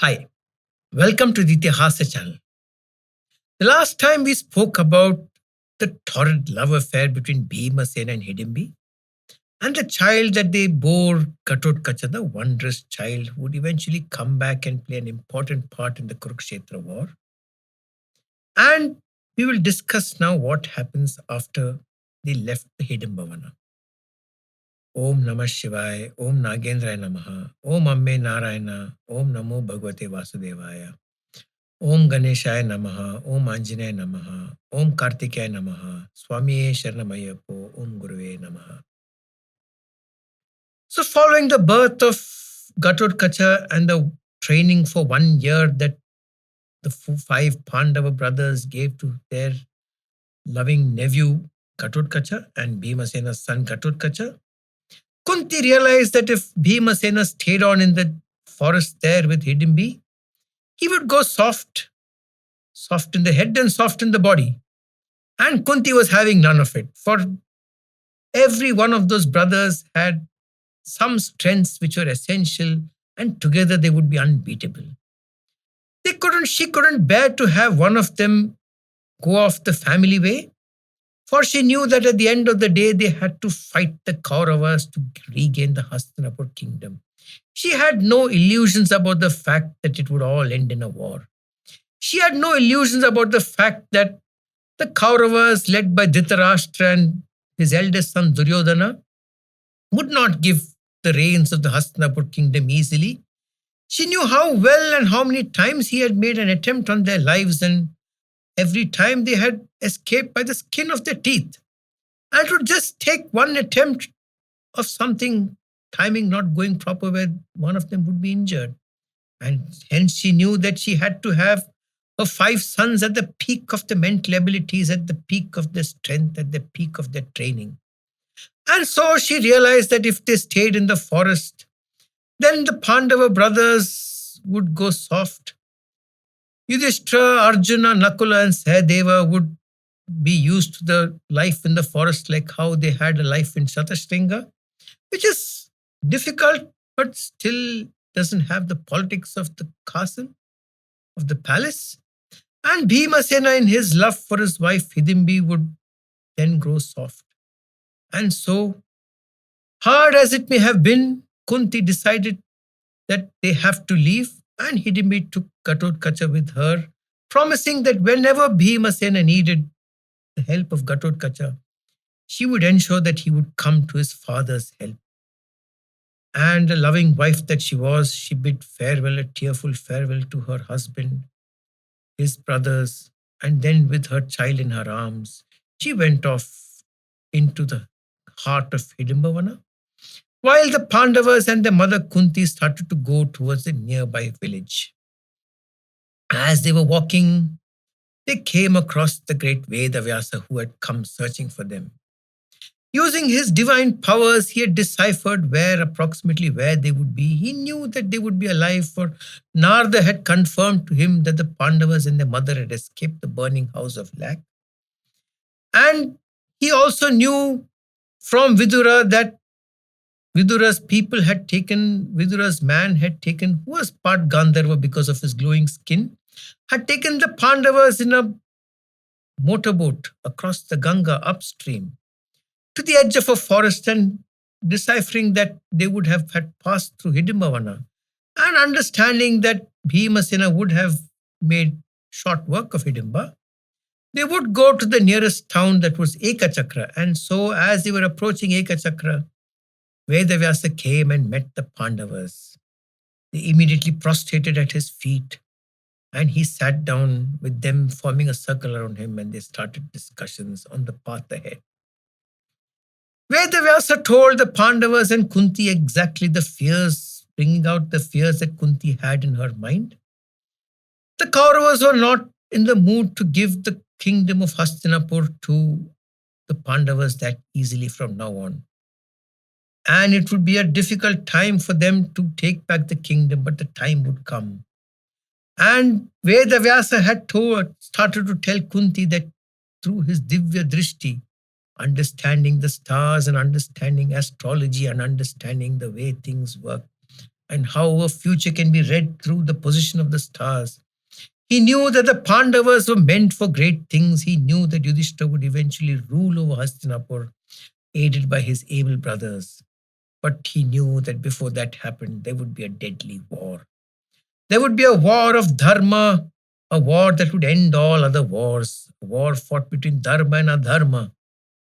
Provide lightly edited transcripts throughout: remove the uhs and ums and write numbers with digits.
Hi, welcome to the Itihasa channel. The last time we spoke about the torrid love affair between Bheema and Hidimbi and the child that they bore, Ghatotkacha, the wondrous child who would eventually come back and play an important part in the Kurukshetra war. And we will discuss now what happens after they left the Hidimbavana. Om Namah Shivaya, Om Nagendraya Namaha, Om Amme Narayana, Om Namo Bhagavate Vasudevaya. Om Ganeshaya Namaha, Om Anjanaya Namaha, Om Kartikaya Namaha, Swami Sharanamayappo, Om Guruve Namaha. So following the birth of Ghatotkacha and the training for 1 year that the five Pandava brothers gave to their loving nephew Ghatotkacha and Bhimasena's son Ghatotkacha, Kunti realized that if Bhimasena stayed on in the forest there with Hidimbi, he would go soft in the head and soft in the body. And Kunti was having none of it. For every one of those brothers had some strengths which were essential, and together they would be unbeatable. She couldn't bear to have one of them go off the family way, for she knew that at the end of the day they had to fight the Kauravas to regain the Hastinapur kingdom. She had no illusions about the fact that it would all end in a war. She had no illusions about the fact that the Kauravas, led by Dhritarashtra and his eldest son Duryodhana, would not give the reins of the Hastinapur kingdom easily. She knew how well and how many times he had made an attempt on their lives, and every time they had escaped by the skin of their teeth. And it would just take one attempt of something, timing not going proper, where one of them would be injured. And hence she knew that she had to have her 5 sons at the peak of their mental abilities, at the peak of their strength, at the peak of their training. And so she realized that if they stayed in the forest, then the Pandava brothers would go soft. Yudhishthira, Arjuna, Nakula and Sahadeva would be used to the life in the forest like how they had a life in Shatashringa, which is difficult but still doesn't have the politics of the castle, of the palace. And Bhimasena, in his love for his wife Hidimbi, would then grow soft. And so, hard as it may have been, Kunti decided that they have to leave, and Hidimbi took Ghatotkacha with her, promising that whenever Bhimasena needed the help of Ghatotkacha, she would ensure that he would come to his father's help. And a loving wife that she was, she bid farewell, a tearful farewell to her husband, his brothers, and then with her child in her arms, she went off into the heart of Hidimbavana, while the Pandavas and their mother Kunti started to go towards a nearby village. As they were walking, they came across the great Sage Vyasa who had come searching for them. Using his divine powers, he had deciphered approximately where they would be. He knew that they would be alive, for Narada had confirmed to him that the Pandavas and their mother had escaped the burning house of Lac. And he also knew from Vidura that Vidura's man had taken, who was part Gandharva because of his glowing skin, had taken the Pandavas in a motorboat across the Ganga upstream to the edge of a forest, and deciphering that they would have had passed through Hidimbavana, and understanding that Bhimasena would have made short work of Hidimba, they would go to the nearest town, that was Ekachakra. And so as they were approaching Ekachakra, Vedavyasa came and met the Pandavas. They immediately prostrated at his feet, and he sat down with them, forming a circle around him, and they started discussions on the path ahead. Vedavyasa told the Pandavas and Kunti exactly the fears, bringing out the fears that Kunti had in her mind. The Kauravas were not in the mood to give the kingdom of Hastinapur to the Pandavas that easily from now on. And it would be a difficult time for them to take back the kingdom, but the time would come. And Vedavyasa had started to tell Kunti that through his Divya Drishti, understanding the stars and understanding astrology and understanding the way things work, and how a future can be read through the position of the stars. He knew that the Pandavas were meant for great things. He knew that Yudhishthira would eventually rule over Hastinapur, aided by his able brothers. But he knew that before that happened, there would be a deadly war. There would be a war of dharma, a war that would end all other wars, a war fought between dharma and adharma,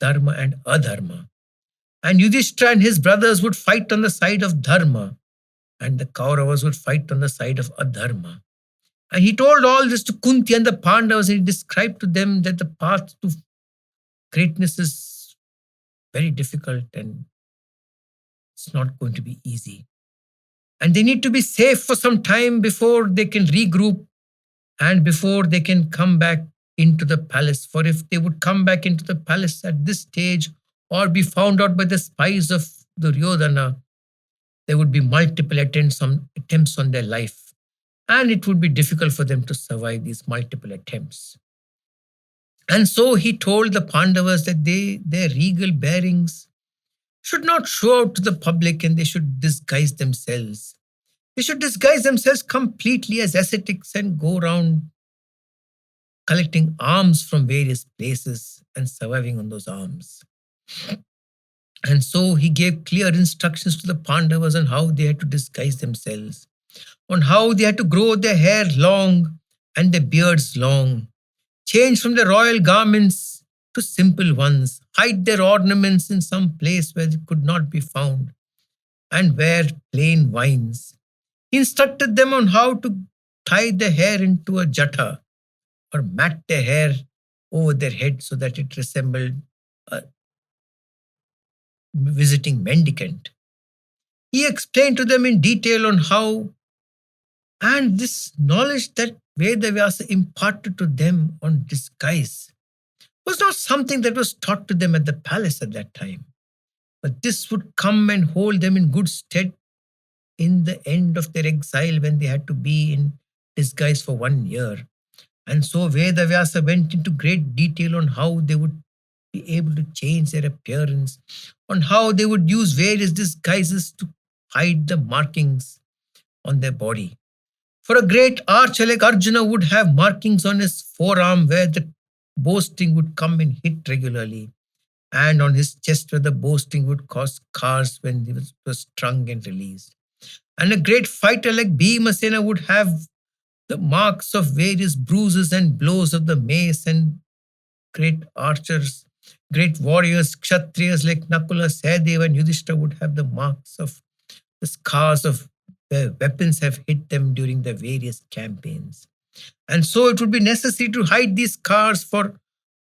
dharma and adharma. And Yudhishthira and his brothers would fight on the side of dharma, and the Kauravas would fight on the side of adharma. And he told all this to Kunti and the Pandavas, and he described to them that the path to greatness is very difficult and it's not going to be easy. And they need to be safe for some time before they can regroup and before they can come back into the palace. For if they would come back into the palace at this stage or be found out by the spies of Duryodhana, there would be multiple attempts on their life. And it would be difficult for them to survive these multiple attempts. And so he told the Pandavas that their regal bearings should not show out to the public and they should disguise themselves. They should disguise themselves completely as ascetics and go around collecting alms from various places and surviving on those alms. And so he gave clear instructions to the Pandavas on how they had to disguise themselves, on how they had to grow their hair long and their beards long, change from their royal garments to simple ones, hide their ornaments in some place where they could not be found, and wear plain wines. He instructed them on how to tie their hair into a jata or mat their hair over their head so that it resembled a visiting mendicant. He explained to them in detail on how, and this knowledge that Veda Vyasa imparted to them on disguise was not something that was taught to them at the palace at that time, but this would come and hold them in good stead in the end of their exile when they had to be in disguise for 1 year. And so Veda Vyasa went into great detail on how they would be able to change their appearance, on how they would use various disguises to hide the markings on their body. For a great archer like Arjuna would have markings on his forearm where the boasting would come and hit regularly, and on his chest where the boasting would cause scars when he was strung and released. And a great fighter like Bheema would have the marks of various bruises and blows of the mace, and great archers, great warriors, kshatriyas like Nakula, Sahadeva and Yudhishthira would have the marks of the scars of where weapons have hit them during the various campaigns. And so it would be necessary to hide these scars, for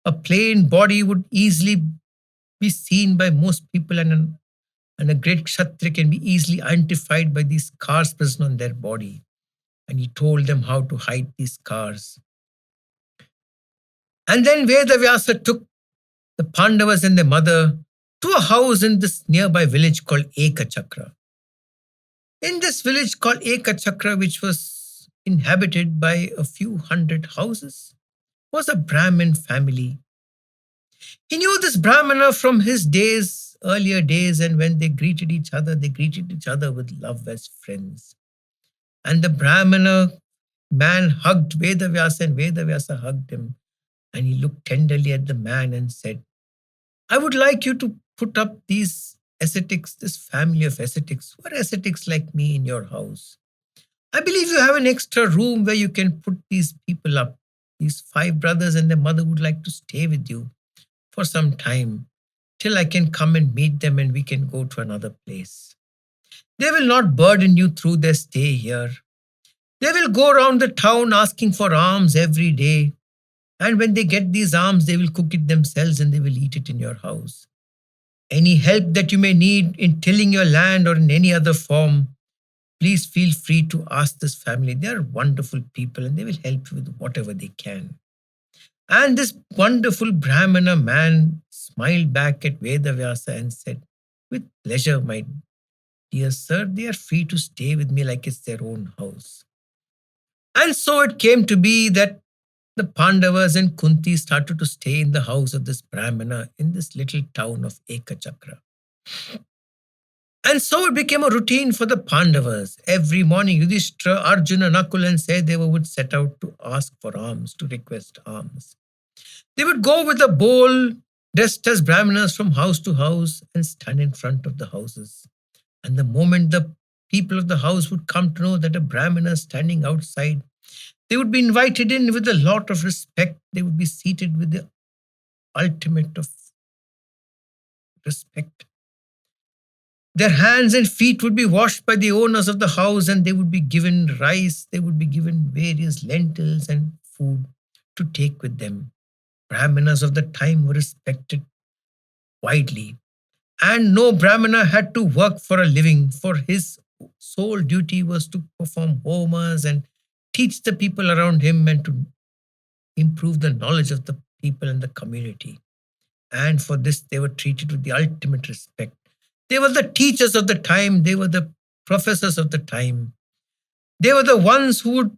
a plain body would easily be seen by most people, and a great kshatriya can be easily identified by these scars present on their body. And he told them how to hide these scars. And then Veda Vyasa took the Pandavas and their mother to a house in this nearby village called Ekachakra. In this village called Ekachakra, which was inhabited by a few hundred houses, was a Brahmin family. He knew this Brahmana from his earlier days, and when they greeted each other with love as friends. And the Brahmana man hugged Veda Vyasa, and Veda Vyasa hugged him. And he looked tenderly at the man and said, I would like you to put up these ascetics, this family of ascetics, who are ascetics like me, in your house. I believe you have an extra room where you can put these people up. These 5 brothers and their mother would like to stay with you for some time till I can come and meet them and we can go to another place. They will not burden you through their stay here. They will go around the town asking for alms every day. And when they get these alms, they will cook it themselves and they will eat it in your house. Any help that you may need in tilling your land or in any other form, please feel free to ask this family. They are wonderful people and they will help you with whatever they can. And this wonderful Brahmana man smiled back at Veda Vyasa and said, with pleasure, my dear sir, they are free to stay with me like it's their own house. And so it came to be that the Pandavas and Kunti started to stay in the house of this Brahmana in this little town of Ekachakra. And so it became a routine for the Pandavas. Every morning, Yudhishthira, Arjuna, Nakul, and Sahadeva would set out to ask for alms, to request alms. They would go with a bowl, dressed as brahmanas from house to house, and stand in front of the houses. And the moment the people of the house would come to know that a brahmana is standing outside, they would be invited in with a lot of respect. They would be seated with the ultimate of respect. Their hands and feet would be washed by the owners of the house, and they would be given rice, they would be given various lentils and food to take with them. Brahmanas of the time were respected widely, and no Brahmana had to work for a living, for his sole duty was to perform homas and teach the people around him and to improve the knowledge of the people in the community. And for this, they were treated with the ultimate respect. They were the teachers of the time, they were the professors of the time. They were the ones who would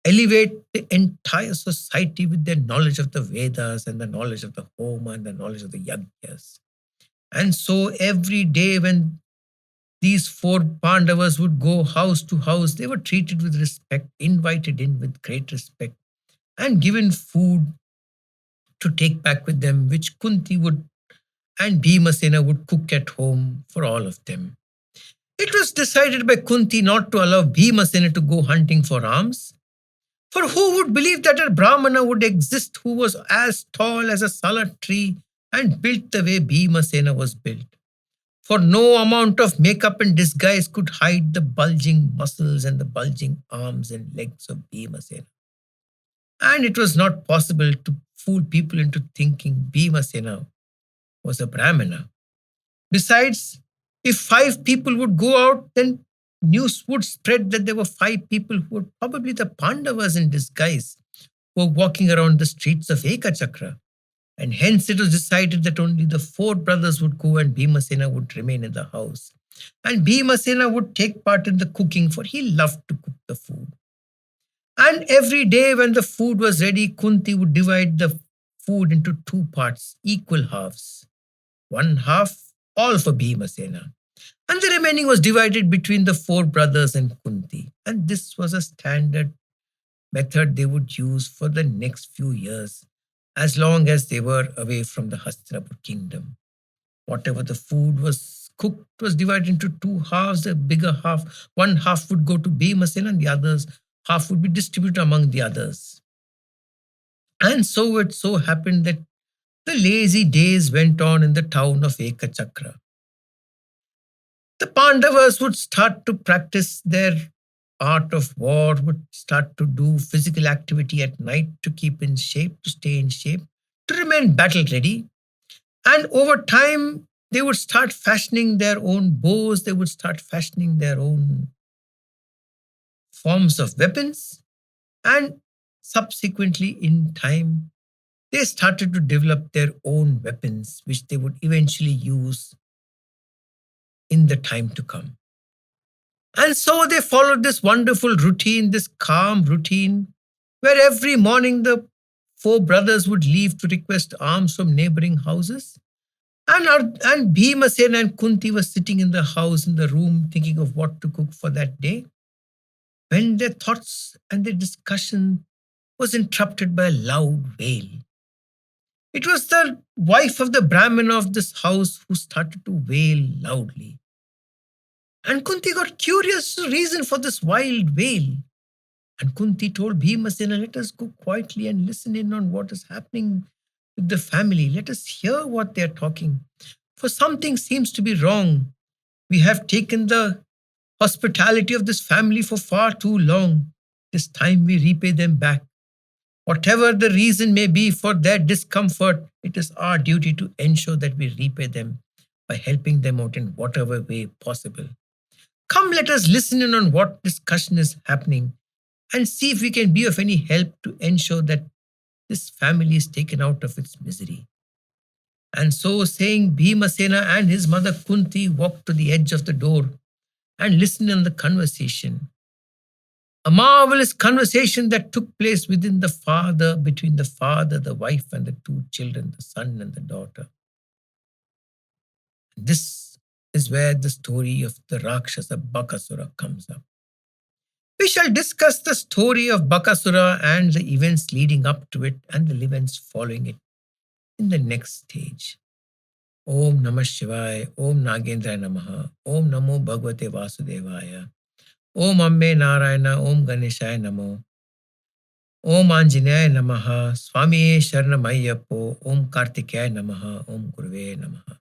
elevate the entire society with their knowledge of the Vedas and the knowledge of the Homa and the knowledge of the Yajnas. And so every day when these four Pandavas would go house to house, they were treated with respect, invited in with great respect, and given food to take back with them, which Kunti would and Bhima would cook at home for all of them. It was decided by Kunti not to allow Bhima to go hunting for alms. For who would believe that a Brahmana would exist who was as tall as a salad tree and built the way Bhima was built? For no amount of makeup and disguise could hide the bulging muscles and the bulging arms and legs of Bhima. And it was not possible to fool people into thinking Bhima was a Brahmana. Besides, if 5 people would go out, then news would spread that there were 5 people who were probably the Pandavas in disguise who were walking around the streets of Ekachakra. And hence it was decided that only the 4 brothers would go and Bhima would remain in the house. And Bhima would take part in the cooking, for he loved to cook the food. And every day when the food was ready, Kunti would divide the food into 2 parts, equal halves. 1 half all for Bhima and the remaining was divided between the 4 brothers and Kunti. And this was a standard method they would use for the next few years, as long as they were away from the Hastinapur kingdom. Whatever the food was cooked was divided into 2 halves. The bigger half, 1 half would go to Bhima and the others half would be distributed among the others. And so it so happened that the lazy days went on in the town of Ekachakra. The Pandavas would start to practice their art of war, would start to do physical activity at night to keep in shape, to stay in shape, to remain battle ready. And over time, they would start fashioning their own bows, they would start fashioning their own forms of weapons. And subsequently, in time, they started to develop their own weapons, which they would eventually use in the time to come. And so they followed this wonderful routine, this calm routine, where every morning the 4 brothers would leave to request alms from neighboring houses. And Bhima and Kunti were sitting in the house, in the room, thinking of what to cook for that day, when their thoughts and their discussion was interrupted by a loud wail. It was the wife of the Brahmana of this house who started to wail loudly. And Kunti got curious reason for this wild wail. And Kunti told Bhima, let us go quietly and listen in on what is happening with the family. Let us hear what they are talking. For something seems to be wrong. We have taken the hospitality of this family for far too long. This time we repay them back. Whatever the reason may be for their discomfort, it is our duty to ensure that we repay them by helping them out in whatever way possible. Come, let us listen in on what discussion is happening and see if we can be of any help to ensure that this family is taken out of its misery. And so saying, Bhima and his mother Kunti walked to the edge of the door and listened in the conversation. A marvelous conversation that took place between the father, the wife, and the 2 children, the son and the daughter. This is where the story of the Rakshasa Bakasura comes up. We shall discuss the story of Bakasura and the events leading up to it and the events following it in the next stage. Om Namah Shivaya, Om Nagendra Namaha, Om Namo Bhagavate Vasudevaya, Om Ambe Narayana, Om Ganeshaya Namo, Om Anjaneyaya Namaha, Swami Sharanamayyappo, Om Kartikaya Namaha, Om Guruve Namaha.